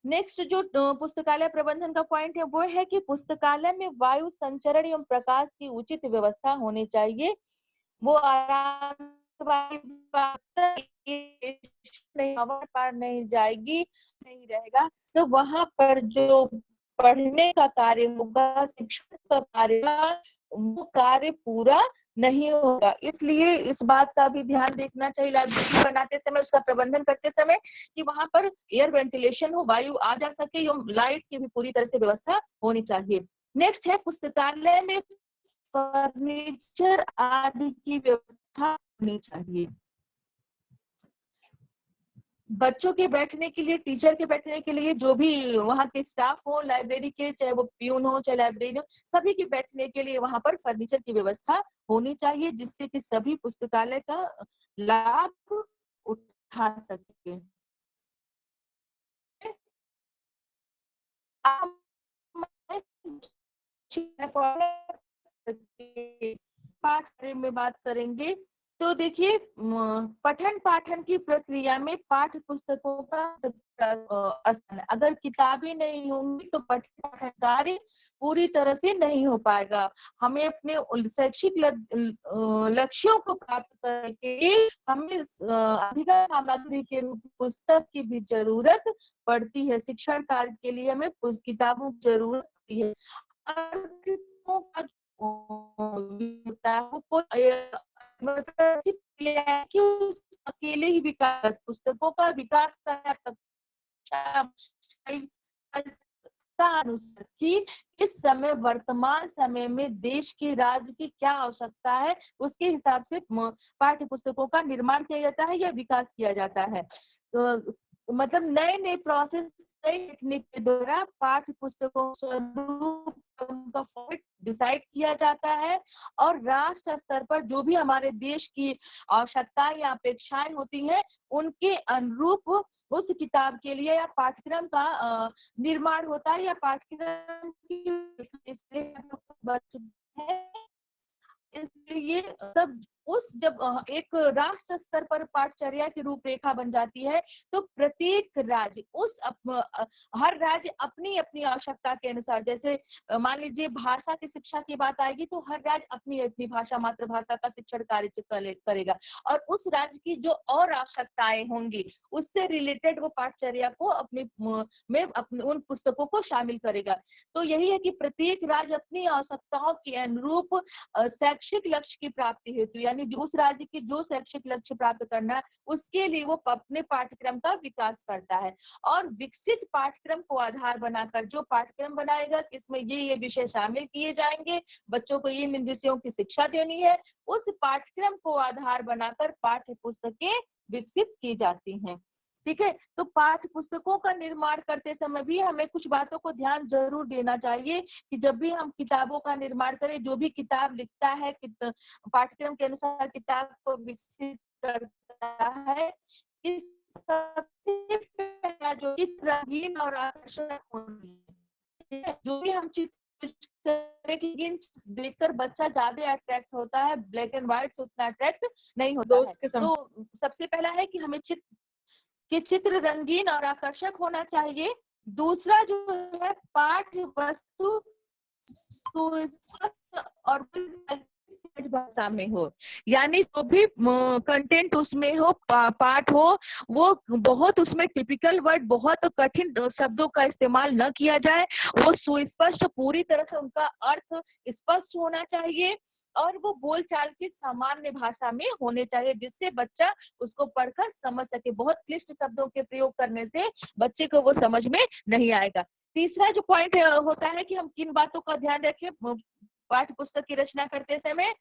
नेक्स्ट जो पुस्तकालय प्रबंधन का पॉइंट है वो है कि पुस्तकालय में वायु संचरण एवं प्रकाश की उचित व्यवस्था होनी चाहिए। वो आराम नहीं, हवा पार नहीं जाएगी, नहीं रहेगा, तो वहां पर जो पढ़ने का कार्य होगा, शिक्षण का कार्य होगा, वो कार्य पूरा नहीं होगा। इसलिए इस बात का भी ध्यान देखना चाहिए लाइब्रेरी बनाते समय, उसका प्रबंधन करते समय, कि वहां पर एयर वेंटिलेशन हो, वायु आ जा सके, लाइट की भी पूरी तरह से व्यवस्था होनी चाहिए। नेक्स्ट है पुस्तकालय में फर्नीचर आदि की व्यवस्था होनी चाहिए। बच्चों के बैठने के लिए, टीचर के बैठने के लिए, जो भी वहाँ के स्टाफ हो लाइब्रेरी के, चाहे वो प्यून हो चाहे लाइब्रेरी हो, सभी के बैठने के लिए वहां पर फर्नीचर की व्यवस्था होनी चाहिए, जिससे कि सभी पुस्तकालय का लाभ उठा सके। आप पाठ में बात करेंगे तो देखिए पठन पाठन की प्रक्रिया में पाठ्य पुस्तकों का स्थान है। अगर किताबें नहीं होंगी तो पठन पाठन कार्य पूरी तरह से नहीं हो पाएगा। हमें अपने शैक्षिक लक्ष्यों को प्राप्त करने के लिए हमें अधिक सामग्री के रूप में पुस्तक की भी जरूरत पड़ती है। शिक्षण कार्य के लिए हमें किताबों की जरूरत पड़ती है। होता है वो मतलब कि उस अकेले ही विकास पुस्तकों का विकास का अनुसार कि इस समय वर्तमान समय में देश की राज्य की क्या आवश्यकता है उसके हिसाब से पाठ्य पुस्तकों का निर्माण किया जाता है या विकास किया जाता है। तो मतलब नए नए प्रोसेस नई टेक्निक के द्वारा पाठ्य पुस्तकों स्वरूप उनका फॉर्मेट डिसाइड किया जाता है और राष्ट्र स्तर पर जो भी हमारे देश की आवश्यकताएं या अपेक्षाएं होती हैं उनके अनुरूप उस किताब के लिए या पाठ्यक्रम का निर्माण होता है या पाठ्यक्रम की है। इसलिए तब जब एक राष्ट्र स्तर पर पाठचर्या की रूपरेखा बन जाती है तो प्रत्येक राज्य हर राज्य अपनी अपनी आवश्यकता के अनुसार जैसे मान लीजिए भाषा की शिक्षा की बात आएगी तो हर राज्य अपनी अपनी भाषा मातृभाषा का शिक्षण कार्य करेगा और उस राज्य की जो और आवश्यकताएं होंगी उससे रिलेटेड वो पाठचर्या को अपने उन पुस्तकों को शामिल करेगा। तो यही है कि प्रत्येक राज्य अपनी आवश्यकताओं के अनुरूप शैक्षिक लक्ष्य की प्राप्ति हेतु यानी उस राज्य की जो शैक्षिक लक्ष्य प्राप्त करना है उसके लिए वो अपने पाठ्यक्रम का विकास करता है और विकसित पाठ्यक्रम को आधार बनाकर जो पाठ्यक्रम बनाएगा इसमें ये विषय शामिल किए जाएंगे, बच्चों को इन विषयों की शिक्षा देनी है, उस पाठ्यक्रम को आधार बनाकर पाठ्य पुस्तकें विकसित की जाती हैं। ठीक है, तो पाठ्य पुस्तकों का निर्माण करते समय भी हमें कुछ बातों को ध्यान जरूर देना चाहिए कि जब भी हम किताबों का निर्माण करें जो भी किताब लिखता है पाठ्यक्रम के अनुसार किताब को विकसित करता है इस सबसे पहला जो रंगीन और आकर्षक होनी है। जो भी हम चित्र देखकर बच्चा ज्यादा अट्रैक्ट होता है, ब्लैक एंड व्हाइट से उतना अट्रैक्ट नहीं होता है। तो सबसे पहला है कि हमें चित्र रंगीन और आकर्षक होना चाहिए। दूसरा जो है पाठ्य वस्तु सुस्पष्ट और सहज भाषा में हो, यानी जो भी कंटेंट उसमें हो पाठ हो वो बहुत उसमें टिपिकल वर्ड बहुत कठिन शब्दों का इस्तेमाल न किया जाए, वो सुस्पष्ट पूरी तरह से उनका अर्थ स्पष्ट होना चाहिए और वो बोलचाल की सामान्य भाषा में होने चाहिए जिससे बच्चा उसको पढ़कर समझ सके। बहुत क्लिष्ट शब्दों के प्रयोग करने से बच्चे को वो समझ में नहीं आएगा। तीसरा जो पॉइंट होता है कि हम किन बातों का ध्यान रखें पाठ्य पुस्तक की रचना करते समय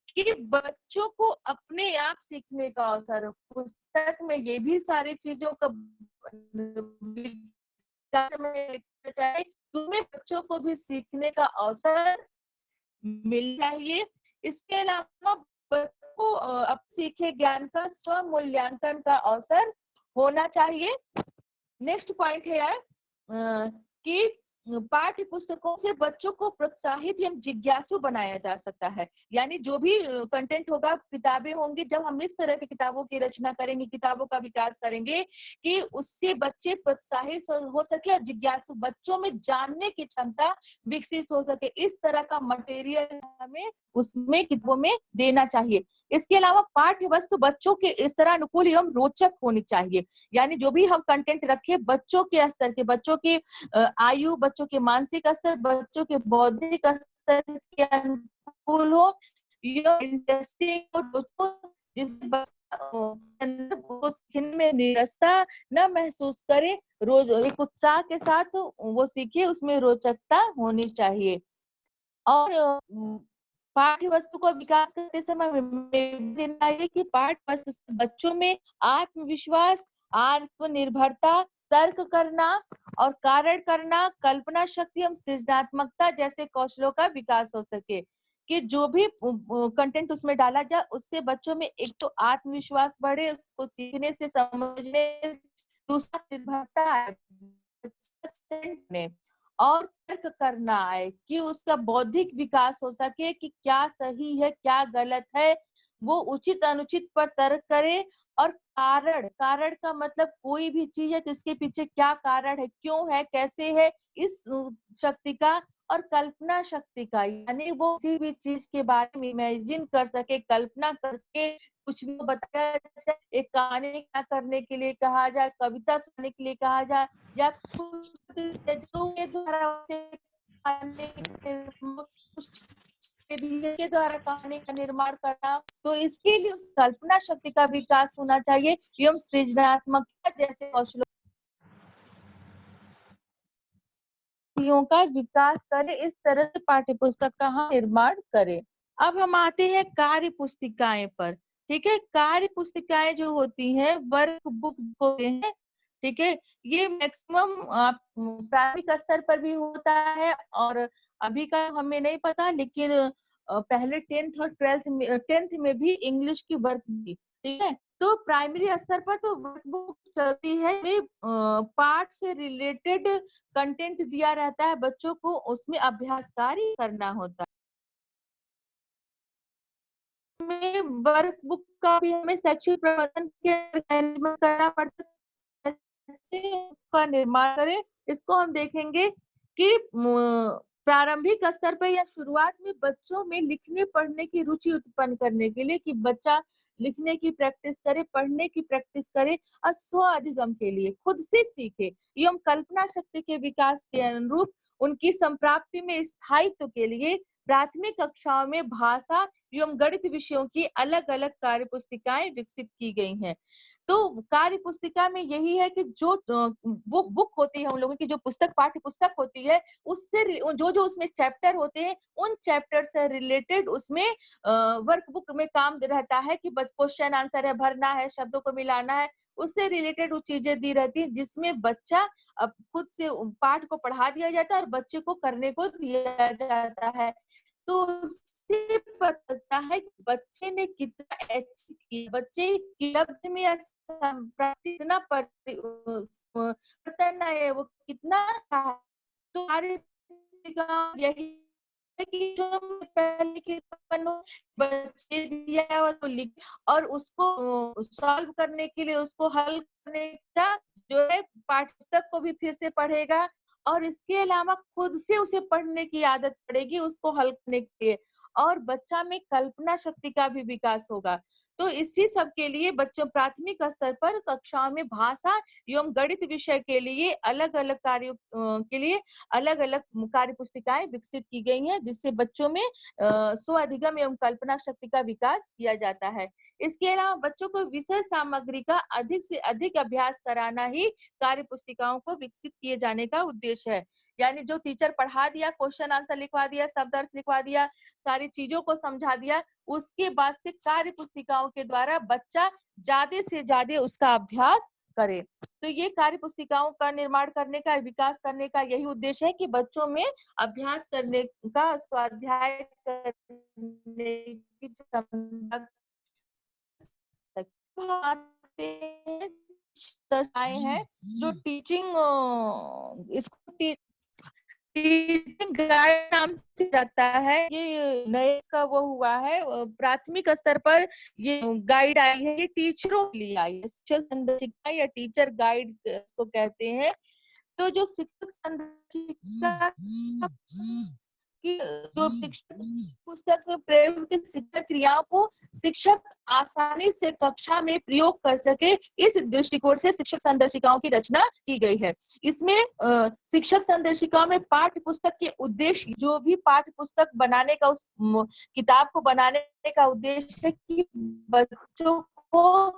कि बच्चों को अपने आप सीखने का अवसर हो। पुस्तक में ये भी सारी चीजों का चाहे तुम्हें बच्चों को भी सीखने का अवसर मिल चाहिए। इसके अलावा बच्चों को अब सीखे ज्ञान का स्व मूल्यांकन का अवसर होना चाहिए। नेक्स्ट पॉइंट है कि पाठ्य पुस्तकों से बच्चों को प्रोत्साहित एवं जिज्ञासु बनाया जा सकता है, यानी जो भी कंटेंट होगा किताबें होंगी जब हम इस तरह की किताबों की रचना करेंगे किताबों का विकास करेंगे कि उससे बच्चे प्रोत्साहित हो सके और जिज्ञासु बच्चों में जानने की क्षमता विकसित हो सके, इस तरह का मटेरियल हमें उसमें किताबों में देना चाहिए। इसके अलावा पाठ्य वस्तु बच्चों के इस तरह अनुकूल एवं रोचक होनी चाहिए, यानी जो भी हम कंटेंट रखे बच्चों के स्तर के, बच्चों की आयु, बच्चों के मानसिक स्तर, बच्चों के बौद्धिक स्तर के अनुकूल हो, इंटरेस्टिंग हो, जिससे सीखने में निरस्ता न महसूस करे, रोज एक उत्साह के साथ वो सीखे, उसमें रोचकता होनी चाहिए। और पाठ्य वस्तु को विकास करते समय देना चाहिए कि पाठ्य वस्तु बच्चों में आत्मविश्वास, आत्मनिर्भरता, तर्क करना और कारण करना, कल्पना शक्ति एवं सृजनात्मकता जैसे कौशलों का विकास हो सके। कि जो भी कंटेंट उसमें डाला जाए उससे बच्चों में एक तो आत्मविश्वास बढ़े, उसको सीखने से समझने, दूसरा निर्भरता और तर्क करना आए, कि उसका बौद्धिक विकास हो सके कि क्या सही है क्या गलत है, वो उचित अनुचित पर तर्क करे। और कारण, कारण का मतलब कोई भी चीज है तो इसके पीछे क्या कारण है, क्यों है, कैसे है, इस शक्ति का। और कल्पना शक्ति का, यानी वो किसी भी चीज के बारे में इमेजिन कर सके, कल्पना कर सके, कुछ भी बताया जाए, एक कहानी क्या करने के लिए कहा जाए, कविता सुनने के लिए कहा जाए, या कुछ के द्वारा उसे के द्वारा कहानी का निर्माण करना, तो इसके लिए उस कल्पना शक्ति का विकास होना चाहिए एवं सृजनात्मकता जैसे कौशलों का विकास करे। इस तरह से पाठ्य पुस्तक का हम निर्माण करें। अब हम आते हैं कार्य पुस्तिकाएं पर। ठीक है, कार्य पुस्तिकाएं जो होती हैं वर्क बुक होते हैं, ठीक है, ये मैक्सिमम प्राथमिक स्तर पर भी होता है, और अभी का हमें नहीं पता, लेकिन पहले 10th और 12th में भी इंग्लिश की वर्क थी। ठीक है, तो प्राइमरी स्तर पर तो वर्क बुक चलती है, पाठ से रिलेटेड कंटेंट दिया रहता है, बच्चों को उसमें अभ्यास कार्य करना होता है। में वर्क बुक का भी हमें शैक्षिक प्रबंधन के मैनेजमेंट करना पड़ता है, कैसे उसका निर्माण करें। इसको हम देखेंगे कि प्रारंभिक स्तर पर या शुरुआत में बच्चों में लिखने पढ़ने की रुचि उत्पन्न करने के लिए, कि बच्चा लिखने की प्रैक्टिस करे, पढ़ने की प्रैक्टिस करे, और स्व अधिगम के लिए खुद से सीखे एवं कल्पना शक्ति के विकास के अनुरूप उनकी संप्राप्ति में स्थायित्व के लिए प्राथमिक कक्षाओं में भाषा एवं गणित विषयों की अलग अलग कार्य पुस्तिकाएं विकसित की गई हैं। तो कार्य पुस्तिका में यही है कि जो वो बुक होती है, उन लोगों की जो पुस्तक पाठ्य पुस्तक होती है, उससे जो जो उसमें चैप्टर होते हैं, उन चैप्टर से रिलेटेड उसमें वर्क बुक में काम रहता है, कि क्वेश्चन आंसर है, भरना है, शब्दों को मिलाना है, उससे रिलेटेड वो चीजें दी रहती है, जिसमें बच्चा अब खुद से पाठ को पढ़ा दिया जाता है और बच्चे को करने को दिया जाता है। तो उससे पता चलता है कि बच्चे ने कितना अचीव किया, बच्चे की लब्ध में या संप्राप्ति कितना परिवर्तन है, वो कितना है। तो हमारे यही है कि जो हम पहले के बच्चे दिया है और लिख, और उसको सॉल्व करने के लिए, उसको हल करने का जो है पाठ्यपुस्तक को भी फिर से पढ़ेगा, और इसके अलावा खुद से उसे पढ़ने की आदत पड़ेगी उसको हल करने के लिए, और बच्चा में कल्पना शक्ति का भी विकास होगा। तो इसी सब के लिए बच्चों प्राथमिक स्तर पर कक्षाओं में भाषा एवं गणित विषय के लिए अलग अलग कार्यों के लिए अलग अलग कार्य पुस्तिकाएं विकसित की गई हैं, जिससे बच्चों में स्व अधिगम एवं कल्पना शक्ति का विकास किया जाता है। इसके अलावा बच्चों को विषय सामग्री का अधिक से अधिक अभ्यास कराना ही कार्य पुस्तिकाओं को विकसित किए जाने का उद्देश्य है। यानी जो टीचर पढ़ा दिया, क्वेश्चन आंसर लिखवा दिया, शब्द अर्थ लिखवा दिया, सारी चीजों को समझा दिया, उसके बाद से कार्य पुस्तिकाओं के द्वारा बच्चा ज्यादा से ज्यादा उसका अभ्यास करे। तो ये कार्य पुस्तिकाओं का निर्माण करने का, विकास करने का यही उद्देश्य है कि बच्चों में अभ्यास करने का, स्वाध्याय करने की क्षमता हैं जो टीचिंग इसको टीचिंग गाइड नाम से जाता है। ये नए इसका वो हुआ है, प्राथमिक स्तर पर ये गाइड आई है, ये टीचरों के लिए आई है, शिक्षक संदर्शिका या टीचर गाइड इसको कहते हैं। तो जो शिक्षक संदर्शिका कि जो शिक्षक पुस्तक में प्रयुक्त शिक्षक क्रियाओं को शिक्षक आसानी से कक्षा में प्रयोग कर सके, इस दृष्टिकोण से शिक्षक संदर्शिकाओं की रचना की गई है। इसमें शिक्षक संदर्शिकाओं में पाठ्य पुस्तक के उद्देश्य, जो भी पाठ्य पुस्तक बनाने का, उस किताब को बनाने का उद्देश्य है कि बच्चों को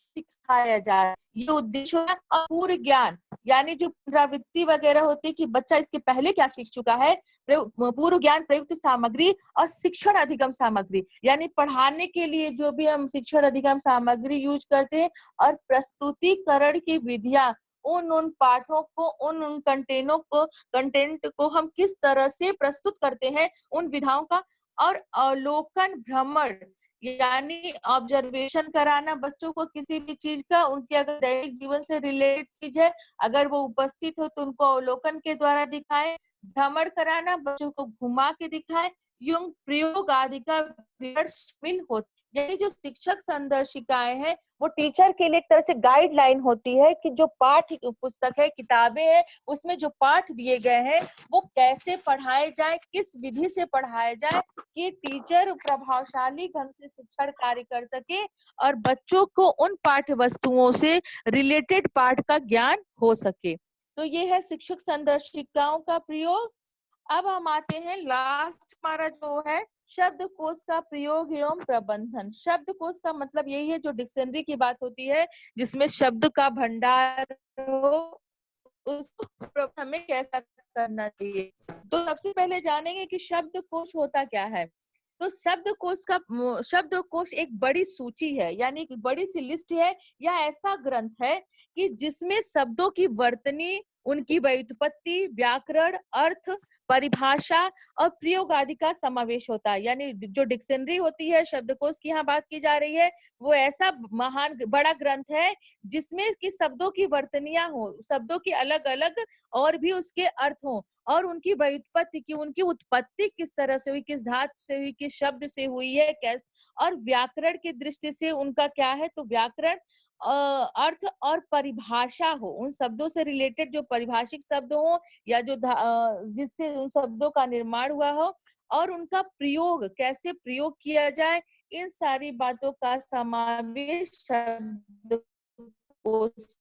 सिखाया जाए, ये उद्देश्य है। और पूर्व ज्ञान, यानी जो पुनरावृत्ति वगैरह होती है कि बच्चा इसके पहले क्या सीख चुका है, पूर्व ज्ञान, प्रयुक्त सामग्री और शिक्षण अधिगम सामग्री, यानी पढ़ाने के लिए जो भी हम शिक्षण अधिगम सामग्री यूज करते हैं, और प्रस्तुतिकरण की विधियां, उन पाठों को, उन कंटेंट को हम किस तरह से प्रस्तुत करते हैं, उन विधाओं का, और अवलोकन भ्रमण, यानी ऑब्जर्वेशन कराना बच्चों को किसी भी चीज का, उनके अगर दैनिक जीवन से रिलेटेड चीज है, अगर वो उपस्थित हो तो उनको अवलोकन के द्वारा दिखाएं। भ्रमण कराना, बच्चों को घुमा के दिखाएं। युग प्रयोग आदि का विवरण शामिल होता है। यानी जो शिक्षक संदर्शिकाएं हैं वो टीचर के लिए एक तरह से गाइडलाइन होती है कि जो पाठ्य पुस्तक है, किताबें हैं, उसमें जो पाठ दिए गए हैं वो कैसे पढ़ाए जाए, किस विधि से पढ़ाए जाए कि टीचर प्रभावशाली ढंग से शिक्षण कार्य कर सके और बच्चों को उन पाठ्य वस्तुओं से रिलेटेड पाठ का ज्ञान हो सके। तो ये है शिक्षक संदर्शिकाओं का प्रयोग। अब हम आते हैं लास्ट, हमारा जो है शब्दकोश का प्रयोग एवं प्रबंधन। शब्दकोश का मतलब यही है, जो डिक्शनरी की बात होती है जिसमें शब्द का भंडार हो, उसको हमें कैसा करना चाहिए। तो सबसे पहले जानेंगे कि शब्दकोश होता क्या है। तो शब्दकोश एक बड़ी सूची है, यानी एक बड़ी सी लिस्ट है या ऐसा ग्रंथ है कि जिसमें शब्दों की वर्तनी, उनकी व्युत्पत्ति, व्याकरण, अर्थ, परिभाषा और प्रयोग आदि का समावेश होता है। यानी जो डिक्शनरी होती है, शब्दकोश की यहाँ बात की जा रही है, वो ऐसा महान बड़ा ग्रंथ है जिसमें कि शब्दों की वर्तनियां हो, शब्दों की अलग अलग और भी उसके अर्थ हो, और उनकी व्युत्पत्ति की, उनकी उत्पत्ति किस तरह से हुई, किस धातु से हुई, किस शब्द से हुई है, कैसे, और व्याकरण की दृष्टि से उनका क्या है, तो व्याकरण, अर्थ और परिभाषा हो, उन शब्दों से रिलेटेड जो परिभाषिक शब्द हो या जो जिससे उन शब्दों का निर्माण हुआ हो, और उनका प्रयोग कैसे प्रयोग किया जाए, इन सारी बातों का समावेश शब्दकोश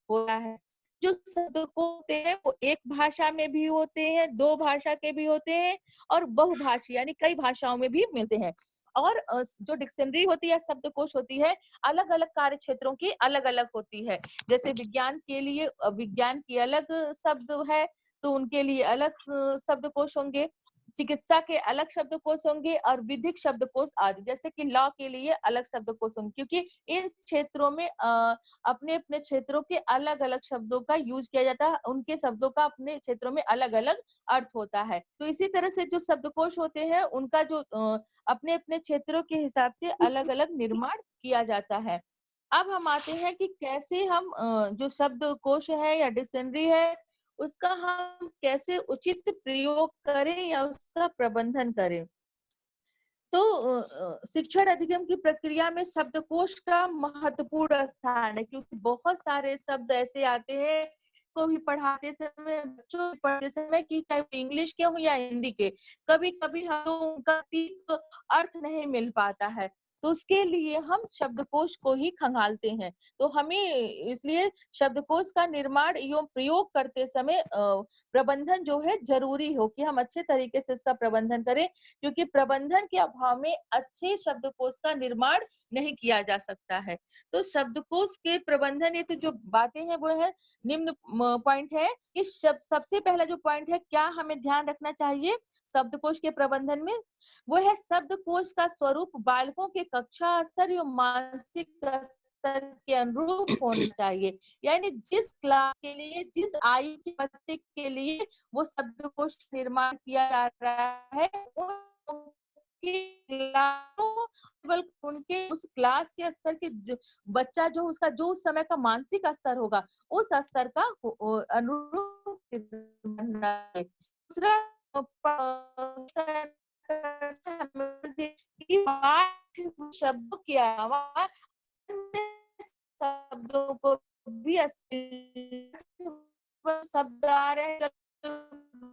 होता है। जो शब्दकोश होते हैं वो एक भाषा में भी होते हैं, दो भाषा के भी होते हैं, और बहुभाषी यानी कई भाषाओं में भी मिलते हैं। और जो डिक्शनरी होती है, शब्दकोश होती है, अलग अलग कार्य क्षेत्रों की अलग अलग होती है। जैसे विज्ञान के लिए विज्ञान की अलग शब्द है, तो उनके लिए अलग शब्दकोश होंगे, चिकित्सा के अलग शब्दकोश होंगे, और विधिक शब्दकोश आदि, जैसे कि लॉ के लिए अलग शब्दकोश होंगे, क्योंकि इन क्षेत्रों में अपने अपने क्षेत्रों के अलग अलग शब्दों का यूज किया जाता है, उनके शब्दों का अपने क्षेत्रों में अलग अलग अर्थ होता है। तो इसी तरह से जो शब्दकोश होते हैं उनका जो अपने अपने क्षेत्रों के हिसाब से अलग अलग निर्माण किया जाता है। अब हम आते हैं कि कैसे हम जो शब्दकोश है या डिक्शनरी है उसका हम कैसे उचित प्रयोग करें या उसका प्रबंधन करें। तो शिक्षण अधिगम की प्रक्रिया में शब्दकोश का महत्वपूर्ण स्थान है, क्योंकि बहुत सारे शब्द ऐसे आते हैं को भी पढ़ाते समय, बच्चों को पढ़ते समय, कि चाहे इंग्लिश के हो या हिंदी के, कभी कभी हम उनका ठीक अर्थ नहीं मिल पाता है, तो उसके लिए हम शब्दकोश को ही खंगालते हैं। तो हमें इसलिए शब्दकोश का निर्माण एवं प्रयोग करते समय प्रबंधन जो है जरूरी हो, कि हम अच्छे तरीके से उसका प्रबंधन करें, क्योंकि प्रबंधन के अभाव में अच्छे शब्दकोश का निर्माण नहीं किया जा सकता है। तो शब्दकोश के प्रबंधन, ये तो जो बातें हैं वो है, निम्न पॉइंट है कि सबसे पहला जो पॉइंट है, क्या हमें ध्यान रखना चाहिए शब्दकोश के प्रबंधन में, वो है शब्दकोश का स्वरूप बालकों के कक्षा स्तर एवं मानसिक स्तर के अनुरूप होना चाहिए। यानी जिस क्लास के लिए, जिस आयु के बच्चे के लिए वो शब्दकोश निर्माण किया जा रहा है, उनके उस क्लास के स्तर के जो बच्चा जो उसका जो उस समय का मानसिक स्तर होगा, उस स्तर का अनुरूप दूसरा शब्दों के अलावा शब्दों को भी शब्द आ रहे हैं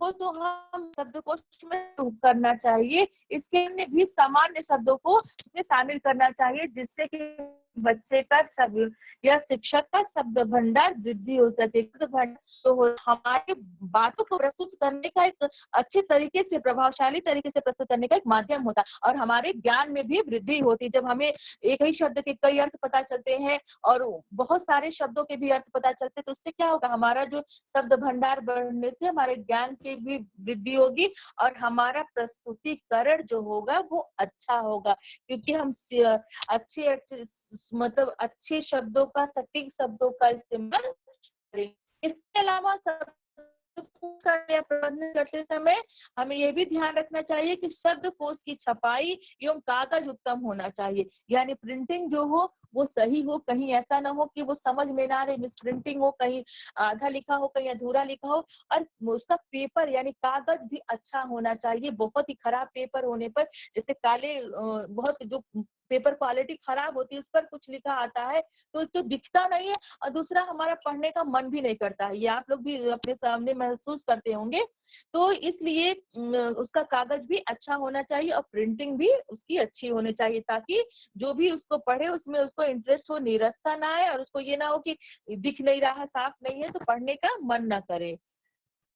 वो तो हम शब्दकोश में करना चाहिए। इसके लिए भी सामान्य शब्दों को इसमें शामिल करना चाहिए, जिससे कि बच्चे का शब्द या शिक्षक का शब्द भंडार वृद्धि हो सके। तो हमारी बातों को प्रस्तुत करने का एक अच्छे तरीके से, प्रभावशाली तरीके से प्रस्तुत करने का एक माध्यम होता है, और हमारे ज्ञान में भी वृद्धि होती है। जब हमें एक ही शब्द के कई अर्थ पता चलते हैं और बहुत सारे शब्दों के भी अर्थ पता चलते हैं, तो उससे क्या होगा, हमारा जो शब्द भंडार बढ़ने से हमारे ज्ञान की भी वृद्धि होगी, और हमारा प्रस्तुतिकरण जो होगा वो अच्छा होगा, क्योंकि हम अच्छे मतलब अच्छे शब्दों का, सटीक शब्दों का इस्तेमाल करें। इसके अलावा का या प्रबंधन करते समय हमें ये भी ध्यान रखना चाहिए कि शब्दकोश की छपाई एवं कागज उत्तम होना चाहिए, यानी प्रिंटिंग जो हो वो सही हो, कहीं ऐसा ना हो कि वो समझ में ना आए, मिस प्रिंटिंग हो, कहीं आधा लिखा हो, कहीं अधूरा लिखा हो। और उसका पेपर यानी कागज भी अच्छा होना चाहिए। बहुत ही खराब पेपर होने पर, जैसे काले बहुत जो पेपर क्वालिटी खराब होती है, उस पर कुछ लिखा आता है तो दिखता नहीं है, और दूसरा हमारा पढ़ने का मन भी नहीं करता है। ये आप लोग भी अपने सामने महसूस करते होंगे। तो इसलिए उसका कागज भी अच्छा होना चाहिए और प्रिंटिंग भी उसकी अच्छी होनी चाहिए, ताकि जो भी उसको पढ़े उसमें उसको इंटरेस्ट हो, नीरसता ना आए, और उसको ये ना हो कि दिख नहीं रहा, साफ नहीं है तो पढ़ने का मन ना करे।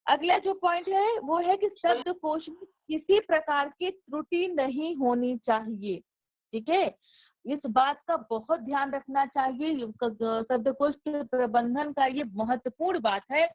अगला जो पॉइंट है वो है कि शब्दकोश में किसी प्रकार की त्रुटि नहीं होनी चाहिए। ठीक है, इस बात का बहुत ध्यान रखना चाहिए। शब्दकोश के प्रबंधन का ये महत्वपूर्ण बात है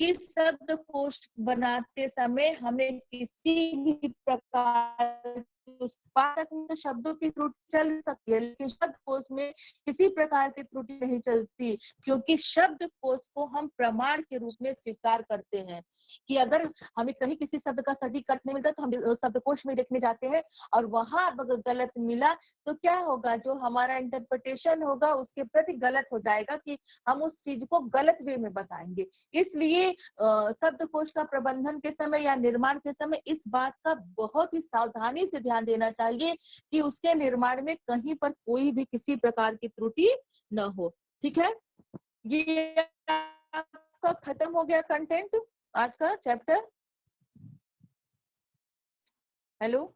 कि शब्दकोश बनाते समय हमें किसी भी प्रकार उस पाठक में शब्दों की त्रुटि चल सकती है, लेकिन शब्दकोश में किसी प्रकार की त्रुटि नहीं चलती, क्योंकि शब्दकोश को हम प्रमाण के रूप में स्वीकार करते हैं कि अगर हमें कहीं किसी शब्द का सटीक अर्थ नहीं मिलता तो हम शब्दकोश में देखने जाते हैं, और वहां अगर गलत मिला तो क्या होगा, जो हमारा इंटरप्रिटेशन होगा उसके प्रति गलत हो जाएगा, कि हम उस चीज को गलत वे में बताएंगे। इसलिए शब्दकोश का प्रबंधन के समय या निर्माण के समय इस बात का बहुत ही सावधानी से ध्यान देना चाहिए कि उसके निर्माण में कहीं पर कोई भी किसी प्रकार की त्रुटि न हो। ठीक है, ये आपका खत्म हो गया कंटेंट आज का चैप्टर। हेलो।